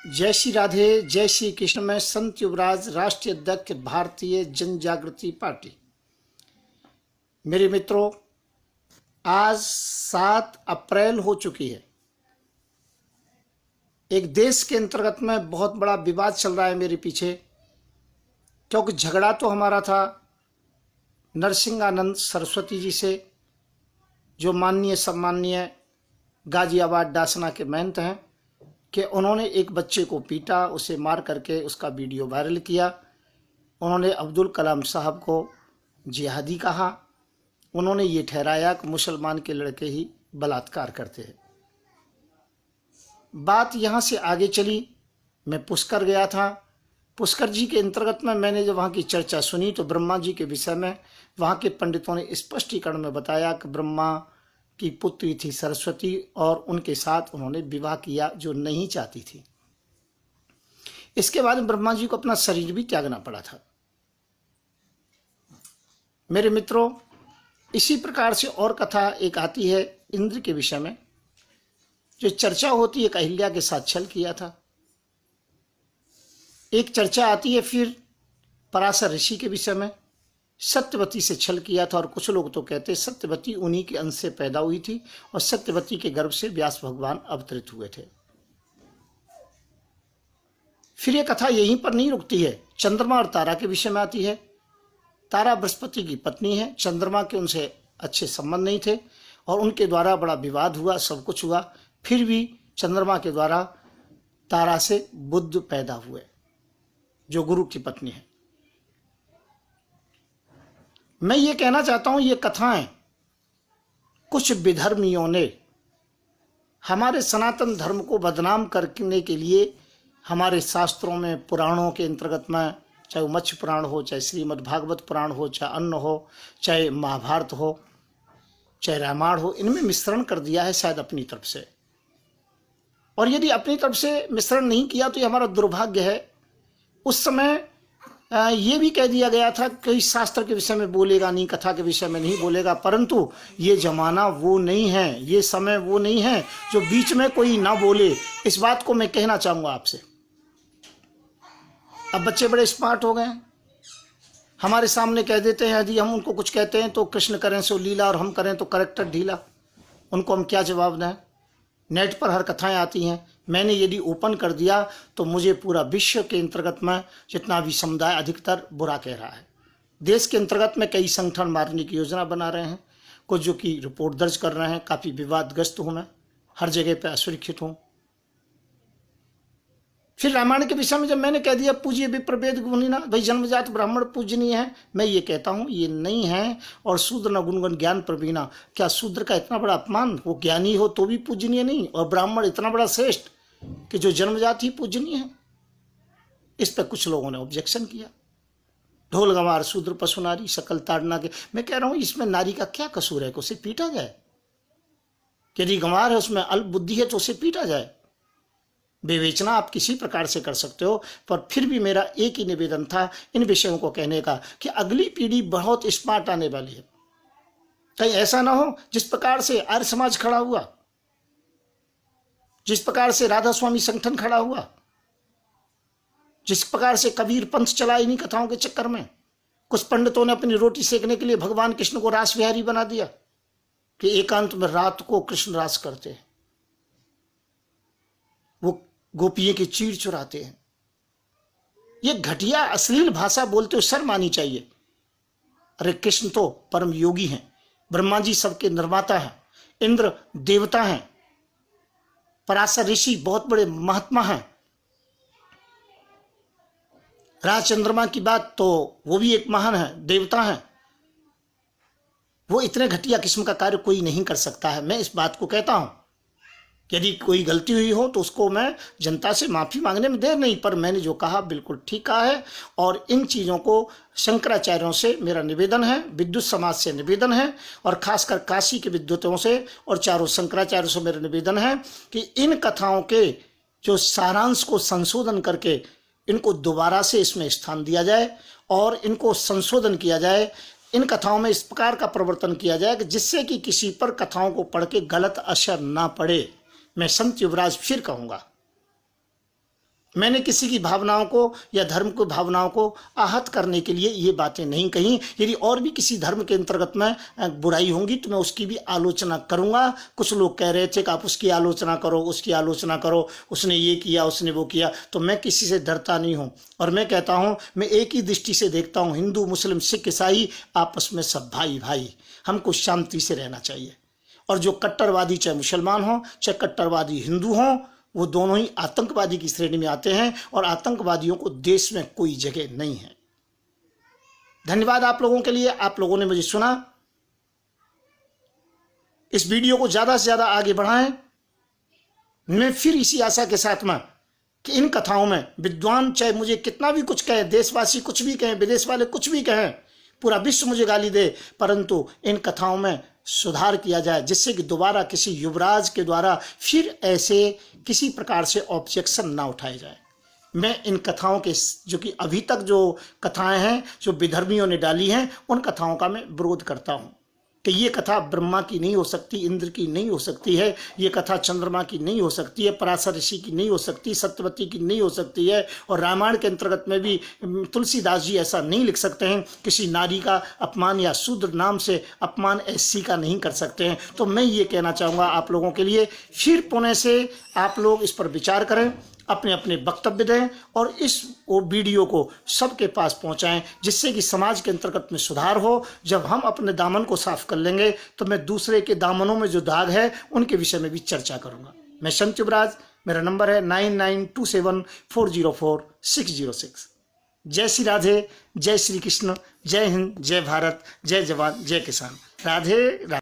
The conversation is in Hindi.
जय श्री राधे, जय श्री कृष्ण। मैं संत युवराज, राष्ट्रीय अध्यक्ष भारतीय जन जागृति पार्टी। मेरे मित्रों, आज 7 अप्रैल हो चुकी है। एक देश के अंतर्गत में बहुत बड़ा विवाद चल रहा है मेरे पीछे, क्योंकि झगड़ा तो हमारा था नरसिंहानंद सरस्वती जी से, जो माननीय सम्माननीय गाजियाबाद डासना के महंत हैं, कि उन्होंने एक बच्चे को पीटा, उसे मार करके उसका वीडियो वायरल किया। उन्होंने अब्दुल कलाम साहब को जिहादी कहा। उन्होंने ये ठहराया कि मुसलमान के लड़के ही बलात्कार करते हैं। बात यहाँ से आगे चली। मैं पुष्कर गया था। पुष्कर जी के अंतर्गत में मैंने जब वहाँ की चर्चा सुनी तो ब्रह्मा जी के विषय में वहाँ के पंडितों ने स्पष्टीकरण में बताया कि ब्रह्मा की पुत्री थी सरस्वती और उनके साथ उन्होंने विवाह किया, जो नहीं चाहती थी। इसके बाद ब्रह्मा जी को अपना शरीर भी त्यागना पड़ा था। मेरे मित्रों, इसी प्रकार से और कथा एक आती है इंद्र के विषय में, जो चर्चा होती है अहिल्या के साथ छल किया था। एक चर्चा आती है फिर पराशर ऋषि के विषय में, सत्यवती से छल किया था। और कुछ लोग तो कहते सत्यवती उन्हीं के अंश से पैदा हुई थी और सत्यवती के गर्भ से व्यास भगवान अवतरित हुए थे। फिर ये कथा यहीं पर नहीं रुकती है, चंद्रमा और तारा के विषय में आती है। तारा बृहस्पति की पत्नी है, चंद्रमा के उनसे अच्छे संबंध नहीं थे और उनके द्वारा बड़ा विवाद हुआ, सब कुछ हुआ। फिर भी चंद्रमा के द्वारा तारा से बुध पैदा हुए, जो गुरु की पत्नी है। मैं ये कहना चाहता हूं, ये कथाएं कुछ विधर्मियों ने हमारे सनातन धर्म को बदनाम करने के लिए हमारे शास्त्रों में, पुराणों के अंतर्गत में, चाहे वो मत्स्य पुराण हो, चाहे श्रीमद् भागवत पुराण हो, चाहे अन्न हो, चाहे महाभारत हो, चाहे रामायण हो, इनमें मिश्रण कर दिया है शायद अपनी तरफ से। और यदि अपनी तरफ से मिश्रण नहीं किया तो ये हमारा दुर्भाग्य है। उस समय ये भी कह दिया गया था कि शास्त्र के विषय में बोलेगा नहीं, कथा के विषय में नहीं बोलेगा, परंतु ये जमाना वो नहीं है, ये समय वो नहीं है जो बीच में कोई ना बोले। इस बात को मैं कहना चाहूँगा आपसे। अब बच्चे बड़े स्मार्ट हो गए हैं, हमारे सामने कह देते हैं, यदि हम उनको कुछ कहते हैं तो कृष्ण करें सो लीला और हम करें तो करेक्टर ढीला। उनको हम क्या जवाब दें? नेट पर हर कथाएं आती हैं। मैंने यदि ओपन कर दिया तो मुझे पूरा विश्व के अंतर्गत में जितना भी समुदाय अधिकतर बुरा कह रहा है। देश के अंतर्गत में कई संगठन मारने की योजना बना रहे हैं, कुछ जो कि रिपोर्ट दर्ज कर रहे हैं। काफ़ी विवादग्रस्त हूँ मैं, हर जगह पे असुरक्षित हूँ। फिर रामायण के विषय में जब मैंने कह दिया पूज्य विप्र वेद गुणिना, भाई जन्मजात ब्राह्मण पूजनीय है, मैं ये कहता हूँ ये नहीं है। और शूद्र न गुणगण ज्ञान प्रवीणा, क्या शूद्र का इतना बड़ा अपमान, वो ज्ञानी हो तो भी पूजनीय नहीं, और ब्राह्मण इतना बड़ा श्रेष्ठ कि जो जन्मजात ही पूजनीय है? इस पर कुछ लोगों ने ऑब्जेक्शन किया। ढोल गंवार शूद्र पशु नारी सकल ताड़ना के। मैं कह रहा हूँ इसमें नारी का क्या कसूर है कि उसे पीटा जाए? यदि गंवार है, उसमें अल्प बुद्धि है तो उसे पीटा जाए। विवेचना आप किसी प्रकार से कर सकते हो, पर फिर भी मेरा एक ही निवेदन था इन विषयों को कहने का कि अगली पीढ़ी बहुत स्मार्ट आने वाली है। कहीं ऐसा ना हो जिस प्रकार से आर्य समाज खड़ा हुआ, जिस प्रकार से राधा स्वामी संगठन खड़ा हुआ, जिस प्रकार से कबीर पंथ चला इन्हीं कथाओं के चक्कर में। कुछ पंडितों ने अपनी रोटी सेकने के लिए भगवान कृष्ण को रास विहारी बना दिया कि एकांत में रात को कृष्ण रास करते हैं, वो गोपियों की चीड़ चुराते हैं। ये घटिया अश्लील भाषा बोलते हुए शर्म आनी चाहिए। अरे कृष्ण तो परम योगी हैं, ब्रह्मा जी सबके निर्माता हैं, इंद्र देवता हैं, पराशर ऋषि बहुत बड़े महात्मा हैं। राज चंद्रमा की बात तो वो भी एक महान है, देवता हैं। वो इतने घटिया किस्म का कार्य कोई नहीं कर सकता है। मैं इस बात को कहता हूं, यदि कोई गलती हुई हो तो उसको मैं जनता से माफ़ी मांगने में देर नहीं, पर मैंने जो कहा बिल्कुल ठीक कहा है। और इन चीज़ों को शंकराचार्यों से मेरा निवेदन है, विद्युत समाज से निवेदन है, और खासकर काशी के विद्युतों से और चारों शंकराचार्यों से मेरा निवेदन है कि इन कथाओं के जो सारांश को संशोधन करके इनको दोबारा से इसमें स्थान दिया जाए और इनको संशोधन किया जाए। इन कथाओं में इस प्रकार का प्रवर्तन किया जाए कि जिससे कि किसी पर कथाओं को पढ़ के गलत असर ना पड़े। मैं संत युवराज फिर कहूँगा, मैंने किसी की भावनाओं को या धर्म की भावनाओं को आहत करने के लिए ये बातें नहीं कही। यदि और भी किसी धर्म के अंतर्गत में बुराई होंगी तो मैं उसकी भी आलोचना करूंगा। कुछ लोग कह रहे थे कि आप उसकी आलोचना करो, उसकी आलोचना करो, उसने ये किया, उसने वो किया, तो मैं किसी से डरता नहीं हूं। और मैं कहता हूं, मैं एक ही दृष्टि से देखता हूं, हिंदू, मुस्लिम, सिख, ईसाई आपस में सब भाई भाई, हमको शांति से रहना चाहिए। और जो कट्टरवादी, चाहे मुसलमान हो चाहे कट्टरवादी हिंदू हो, वो दोनों ही आतंकवादी की श्रेणी में आते हैं और आतंकवादियों को देश में कोई जगह नहीं है। धन्यवाद आप लोगों के लिए, आप लोगों ने मुझे सुना। इस वीडियो को ज्यादा से ज्यादा आगे बढ़ाएं। मैं फिर इसी आशा के साथ में कि इन कथाओं में विद्वान चाहे मुझे कितना भी कुछ कहे, देशवासी कुछ भी कहें, विदेश वाले कुछ भी कहें, पूरा विश्व मुझे गाली दे, परंतु इन कथाओं में सुधार किया जाए, जिससे कि दोबारा किसी युवराज के द्वारा फिर ऐसे किसी प्रकार से ऑब्जेक्शन ना उठाए जाए। मैं इन कथाओं के, जो कि अभी तक जो कथाएं हैं जो विधर्मियों ने डाली हैं, उन कथाओं का मैं विरोध करता हूं कि ये कथा ब्रह्मा की नहीं हो सकती, इंद्र की नहीं हो सकती है, ये कथा चंद्रमा की नहीं हो सकती है, पराशर ऋषि की नहीं हो सकती, सत्यवती की नहीं हो सकती है। और रामायण के अंतर्गत में भी तुलसीदास जी ऐसा नहीं लिख सकते हैं, किसी नारी का अपमान या शूद्र नाम से अपमान एससी का नहीं कर सकते हैं। तो मैं ये कहना चाहूँगा आप लोगों के लिए, फिर पुणे से आप लोग इस पर विचार करें, अपने अपने वक्तव्य दें और इस वीडियो को सबके पास पहुंचाएं, जिससे कि समाज के अंतर्गत में सुधार हो। जब हम अपने दामन को साफ कर लेंगे तो मैं दूसरे के दामनों में जो दाग है उनके विषय में भी चर्चा करूंगा। मैं संत युवराज, मेरा नंबर है 9927404606। जय श्री राधे, जय श्री कृष्ण, जय हिंद, जय भारत, जय जवान, जय किसान। राधे राधे।